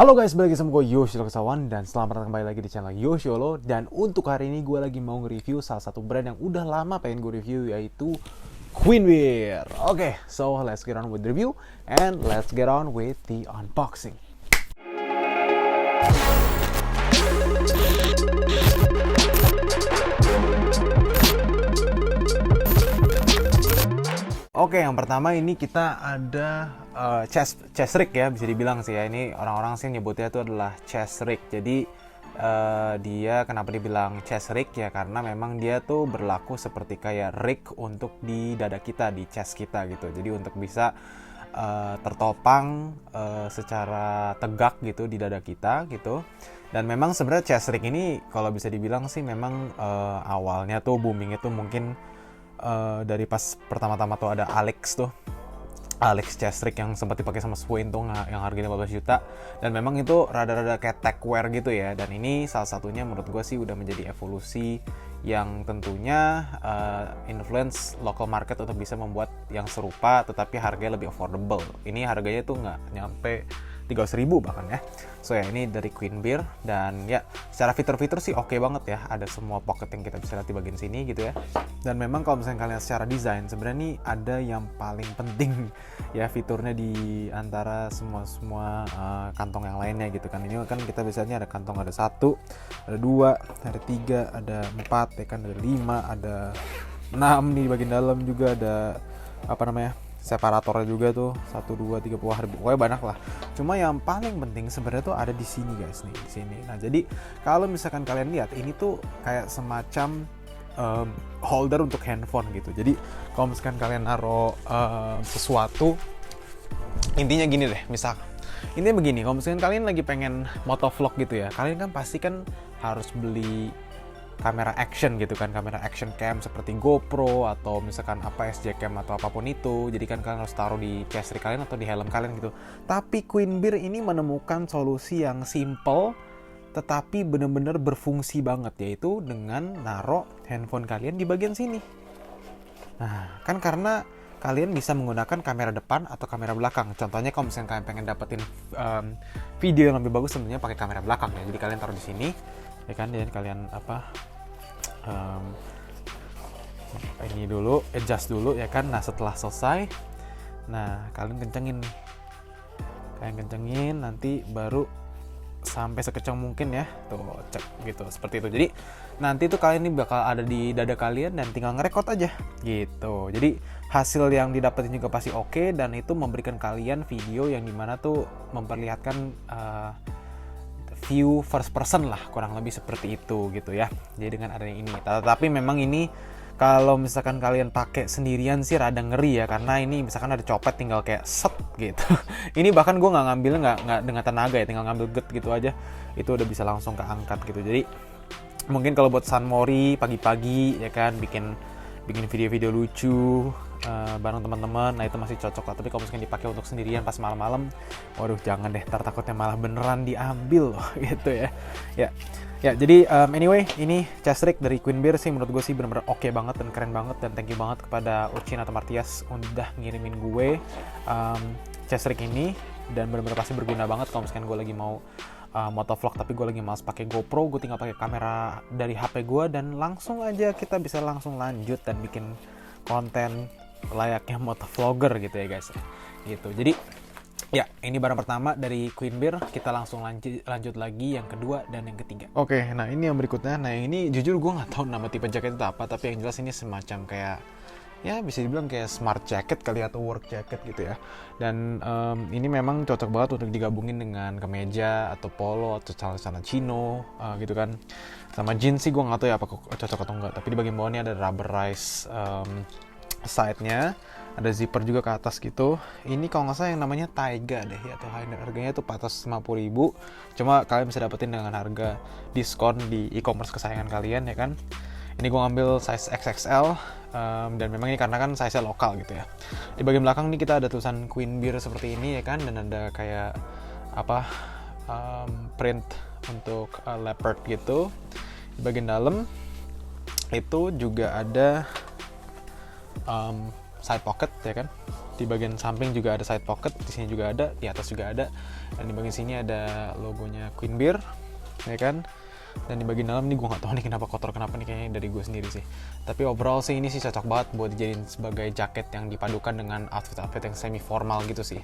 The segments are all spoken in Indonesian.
Halo guys, balik lagi sama gue Yoshiro Kesawan dan selamat datang kembali lagi di channel Yosholo. Dan untuk hari ini gue lagi mau nge-review salah satu brand yang udah lama pengen gue review, yaitu Queenbeer. Oke, so let's get on with the review and let's get on with the unboxing. Oke, yang pertama ini kita ada chest rig ya, bisa dibilang sih ya. Ini orang-orang sih nyebutnya itu adalah chest rig. Jadi dia kenapa dibilang chest rig ya, karena memang dia tuh berlaku seperti kayak rig untuk di dada kita, di chest kita gitu. Jadi untuk bisa tertopang secara tegak gitu di dada kita gitu. Dan memang sebenarnya chest rig ini kalau bisa dibilang sih memang awalnya tuh booming itu mungkin dari pas pertama-tama tuh ada Alex chest rig yang sempat dipakai sama Swain tuh yang harganya 15 juta, dan memang itu rada-rada kayak techwear gitu ya. Dan ini salah satunya menurut gue sih udah menjadi evolusi yang tentunya influence local market untuk bisa membuat yang serupa tetapi harganya lebih affordable. Ini harganya tuh nggak nyampe 300.000 bahkan ya. So ya, ini dari Queenbeer, dan ya secara fitur-fitur sih oke banget ya. Ada semua pocket yang kita bisa lihat di bagian sini gitu ya. Dan memang kalau misalnya kalian secara desain, sebenarnya nih ada yang paling penting ya fiturnya di antara semua kantong yang lainnya gitu kan. Ini kan kita biasanya ada kantong, ada 1, ada 2, ada 3, ada 4 ya kan, ada 5, ada 6 nih di bagian dalam juga ada separatornya juga tuh 1, 2, 3, pokoknya banyak lah. Cuma yang paling penting sebenarnya tuh ada di sini guys, nih di sini. Nah jadi kalau misalkan kalian lihat, ini tuh kayak semacam holder untuk handphone gitu. Jadi kalau misalkan kalian naruh sesuatu, intinya gini deh, intinya begini, kalau misalkan kalian lagi pengen motovlog gitu ya, kalian kan pasti kan harus beli kamera action gitu kan, kamera action cam seperti GoPro atau misalkan SJ cam atau apapun itu. Jadi kan kalian harus taruh di chest rig kalian atau di helm kalian gitu. Tapi Queenbeer ini menemukan solusi yang simple tetapi benar-benar berfungsi banget, yaitu dengan naruh handphone kalian di bagian sini. Nah, kan karena kalian bisa menggunakan kamera depan atau kamera belakang. Contohnya kalau misalnya kalian pengen dapetin video yang lebih bagus, tentunya pakai kamera belakang ya. Jadi kalian taruh di sini ya kan, dan kalian ini dulu, adjust dulu ya kan. Nah setelah selesai, nah kalian kencengin, nanti baru sampai sekecang mungkin ya, tuh cek gitu, seperti itu. Jadi nanti tuh kalian ini bakal ada di dada kalian dan tinggal ngerekord aja gitu. Jadi hasil yang didapetin juga pasti oke, dan itu memberikan kalian video yang dimana tuh memperlihatkan view first person lah, kurang lebih seperti itu gitu ya. Jadi dengan adanya ini, tapi memang ini kalau misalkan kalian pakai sendirian sih rada ngeri ya, karena ini misalkan ada copet tinggal kayak set gitu. Ini bahkan gue nggak ngambilnya nggak dengan tenaga ya, tinggal ngambil get gitu aja, itu udah bisa langsung keangkat gitu. Jadi mungkin kalau buat sunmori pagi-pagi ya kan, bikin video-video lucu bareng teman-teman, nah itu masih cocok lah. Tapi kalau misalkan dipakai untuk sendirian pas malam-malam, waduh jangan deh, ntar takutnya malah beneran diambil loh gitu ya. Ya jadi anyway, ini chest rig dari Queenbeer sih menurut gue sih bener-bener oke banget dan keren banget, dan thank you banget kepada Ucin atau Martias udah ngirimin gue chest rig ini, dan bener-bener pasti berguna banget kalau misalkan gue lagi mau motovlog tapi gue lagi males pakai GoPro. Gue tinggal pakai kamera dari HP gue dan langsung aja kita bisa langsung lanjut dan bikin konten layaknya motovlogger gitu ya guys gitu. Jadi ya, ini barang pertama dari Queenbeer. Kita langsung lanjut lagi yang kedua dan yang ketiga. Oke, nah ini yang berikutnya. Nah ini jujur gue nggak tahu nama tipe jaket itu apa, tapi yang jelas ini semacam kayak, ya bisa dibilang kayak smart jacket kali atau work jacket gitu ya. Dan ini memang cocok banget untuk digabungin dengan kemeja atau polo atau celana chino gitu kan. Sama jeans sih gue nggak tahu ya apa cocok atau enggak. Tapi di bagian bawah ini ada rubberized side-nya, ada zipper juga ke atas gitu. Ini kalau nggak salah yang namanya Taiga deh ya, atau harganya tuh 450.000. Cuma kalian bisa dapetin dengan harga diskon di e-commerce kesayangan kalian ya kan. Ini gue ngambil size XXL, dan memang ini karena kan size-nya lokal gitu ya. Di bagian belakang nih kita ada tulisan Queenbeer seperti ini ya kan, dan ada kayak print untuk leopard gitu. Di bagian dalam itu juga ada side pocket ya kan, Di bagian samping juga ada side pocket, di sini juga ada, di atas juga ada. Dan di bagian sini ada logonya Queen Beer, ya kan? Dan di bagian dalam ini gue nggak tahu nih kenapa kotor, kenapa nih, kayaknya dari gue sendiri sih. Tapi overall sih ini sih cocok banget buat dijadiin sebagai jaket yang dipadukan dengan outfit yang semi formal gitu sih.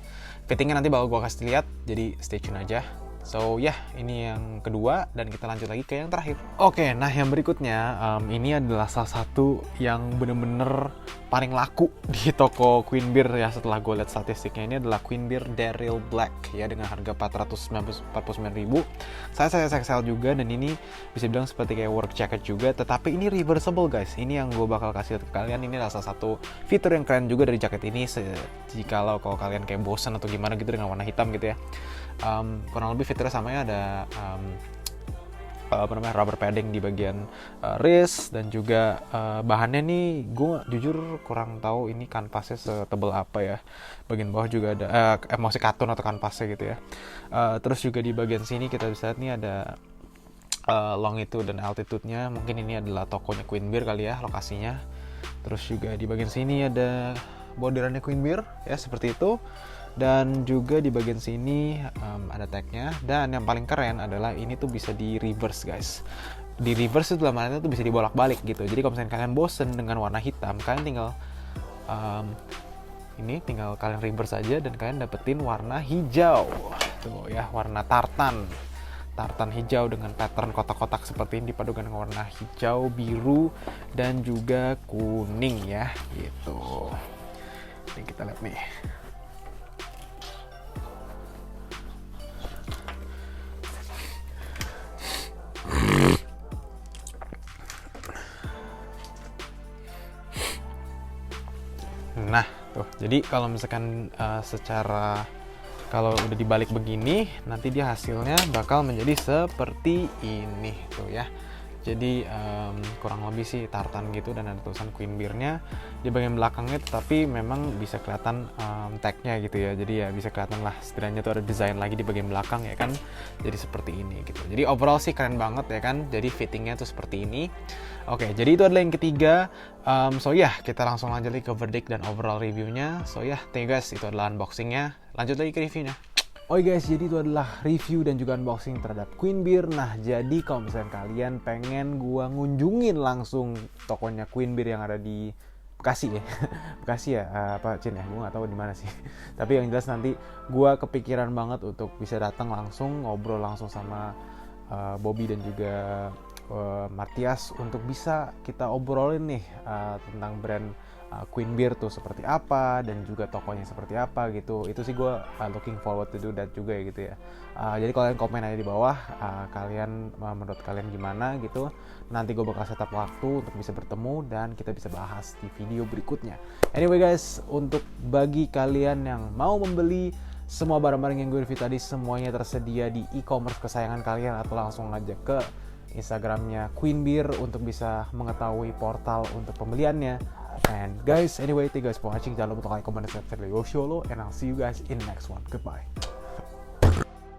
Fittingnya nanti bakal gue kasih lihat, jadi stay tune aja. So ya, ini yang kedua dan kita lanjut lagi ke yang terakhir. Oke, nah yang berikutnya ini adalah salah satu yang bener-bener paling laku di toko Queen Beer ya setelah gue lihat statistiknya. Ini adalah Queen Beer Daryl Black ya dengan harga 449.000. Saya XL juga dan ini bisa bilang seperti kayak work jacket juga, tetapi ini reversible guys. Ini yang gue bakal kasih ke kalian, ini adalah salah satu fitur yang keren juga dari jaket ini. Jikalau kalau kalian kayak bosan atau gimana gitu dengan warna hitam gitu ya. Kurang lebih fiturnya sama ya, ada rubber padding di bagian wrist dan juga bahannya nih gue jujur kurang tahu ini kanvasnya setebal apa ya. Bagian bawah juga ada masih katun atau kanvasnya gitu ya. Terus juga di bagian sini kita bisa lihat nih ada longitude dan altitude-nya. Mungkin ini adalah tokonya Queen Beer kali ya lokasinya. Terus juga di bagian sini ada bordirannya Queen Beer ya seperti itu. Dan juga di bagian sini ada tagnya. Dan yang paling keren adalah ini tuh bisa di reverse guys. Di reverse itu dalam artinya tuh bisa dibolak-balik gitu. Jadi kalau misalnya kalian bosen dengan warna hitam, kalian tinggal tinggal kalian reverse aja dan kalian dapetin warna hijau. Tuh ya, warna tartan hijau dengan pattern kotak-kotak seperti ini dipadukan dengan warna hijau, biru dan juga kuning ya gitu. Ini kita lihat nih. Nah, tuh. Jadi kalau misalkan kalau udah dibalik begini, nanti dia hasilnya bakal menjadi seperti ini tuh ya. Jadi kurang lebih sih tartan gitu dan ada tulisan Queen Beer-nya di bagian belakangnya, tetapi memang bisa kelihatan tag-nya gitu ya. Jadi ya bisa kelihatan lah setidaknya tuh ada desain lagi di bagian belakang ya kan. Jadi seperti ini gitu. Jadi overall sih keren banget ya kan. Jadi fittingnya tuh seperti ini. Oke, jadi itu adalah yang ketiga. So ya, kita langsung lanjut lagi ke verdict dan overall reviewnya. So ya, thank you guys, itu adalah unboxingnya. Lanjut lagi ke reviewnya. Oke guys, jadi itu adalah review dan juga unboxing terhadap Queen Beer. Nah, jadi kalau misalnya kalian pengen gua ngunjungin langsung tokonya Queen Beer yang ada di Bekasi ya. Bekasi ya, apa Cin ya? Gua nggak tahu di mana sih. Tapi yang jelas nanti gua kepikiran banget untuk bisa datang langsung, ngobrol langsung sama Bobby dan juga Matias untuk bisa kita obrolin nih tentang brand Queen Beer tuh seperti apa dan juga tokonya seperti apa gitu. Itu sih gue looking forward to do that juga ya gitu ya. Jadi kalian komen aja di bawah kalian menurut kalian gimana gitu. Nanti gue bakal setup waktu untuk bisa bertemu dan kita bisa bahas di video berikutnya. Anyway guys, untuk bagi kalian yang mau membeli semua barang-barang yang gue review tadi, semuanya tersedia di e-commerce kesayangan kalian atau langsung aja ke Instagramnya Queen Beer untuk bisa mengetahui portal untuk pembeliannya. And guys, anyway, thank you guys for watching. Jangan lupa untuk like, comment, dan subscribe. And I'll see you guys in the next one. Goodbye.